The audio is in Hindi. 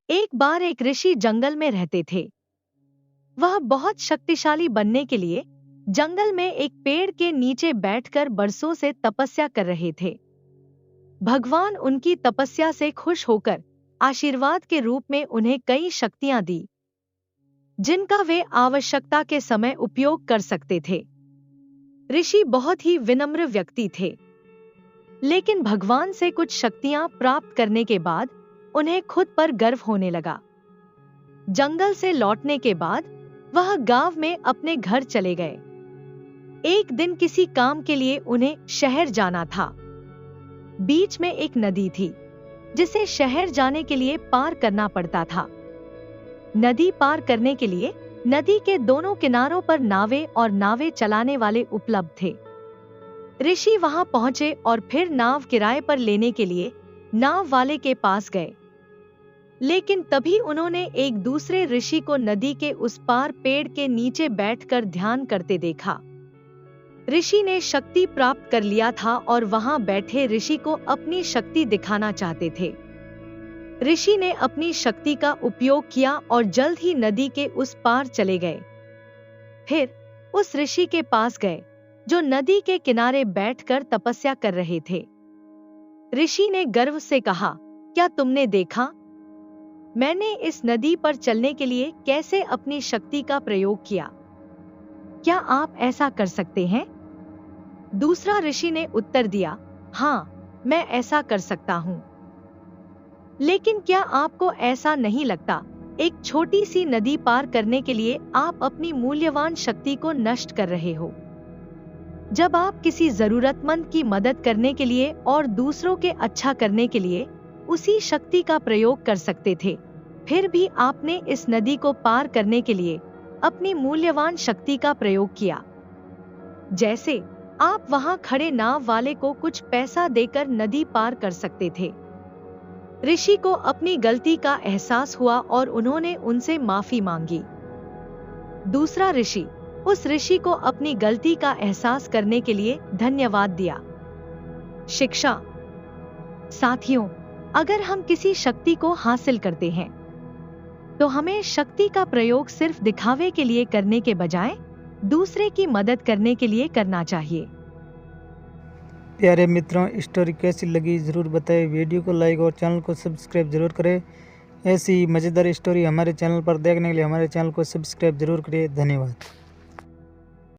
एक बार एक ऋषि जंगल में रहते थे। वह बहुत शक्तिशाली बनने के लिए जंगल में एक पेड़ के नीचे बैठकर बरसों से तपस्या कर रहे थे। भगवान उनकी तपस्या से खुश होकर आशीर्वाद के रूप में उन्हें कई शक्तियां दी, जिनका वे आवश्यकता के समय उपयोग कर सकते थे। ऋषि बहुत ही विनम्र व्यक्ति थे, लेकिन भगवान से कुछ शक्तियां प्राप्त करने के बाद उन्हें खुद पर गर्व होने लगा। जंगल से लौटने के बाद वह गांव में अपने घर चले गए। एक दिन किसी काम के लिए उन्हें शहर जाना था। बीच में एक नदी थी, जिसे शहर जाने के लिए पार करना पड़ता था। नदी पार करने के लिए नदी के दोनों किनारों पर नावें और नावें चलाने वाले उपलब्ध थे। ऋषि वहां पहुंचे और फिर नाव किराए पर लेने के लिए नाव वाले के पास गए। लेकिन तभी उन्होंने एक दूसरे ऋषि को नदी के उस पार पेड़ के नीचे बैठकर ध्यान करते देखा। ऋषि ने शक्ति प्राप्त कर लिया था और वहां बैठे ऋषि को अपनी शक्ति दिखाना चाहते थे। ऋषि ने अपनी शक्ति का उपयोग किया और जल्द ही नदी के उस पार चले गए। फिर उस ऋषि के पास गए जो नदी के किनारे बैठकर तपस्या कर रहे थे। ऋषि ने गर्व से कहा, क्या तुमने देखा? मैंने इस नदी पर चलने के लिए कैसे अपनी शक्ति का प्रयोग किया। क्या आप ऐसा कर सकते हैं? दूसरा ऋषि ने उत्तर दिया, हाँ, मैं ऐसा कर सकता हूँ। लेकिन क्या आपको ऐसा नहीं लगता, एक छोटी सी नदी पार करने के लिए आप अपनी मूल्यवान शक्ति को नष्ट कर रहे हो? जब आप किसी जरूरतमंद की मदद करने के लिए और दूसरों के अच्छा करने के लिए उसी शक्ति का प्रयोग कर सकते थे, फिर भी आपने इस नदी को पार करने के लिए अपनी मूल्यवान शक्ति का प्रयोग किया। जैसे आप वहां खड़े नाव वाले को कुछ पैसा देकर नदी पार कर सकते थे। ऋषि को अपनी गलती का एहसास हुआ और उन्होंने उनसे माफी मांगी। दूसरा ऋषि उस ऋषि को अपनी गलती का एहसास करने के लिए धन्यवाद दिया। शिक्षा। साथियों, अगर हम किसी शक्ति को हासिल करते हैं तो हमें शक्ति का प्रयोग सिर्फ दिखावे के लिए करने के बजाय दूसरे की मदद करने के लिए करना चाहिए। प्यारे मित्रों, स्टोरी कैसी लगी जरूर बताएं। वीडियो को लाइक और चैनल को सब्सक्राइब जरूर करें। ऐसी मज़ेदार स्टोरी हमारे चैनल पर देखने के लिए हमारे चैनल को सब्सक्राइब जरूर करें। धन्यवाद।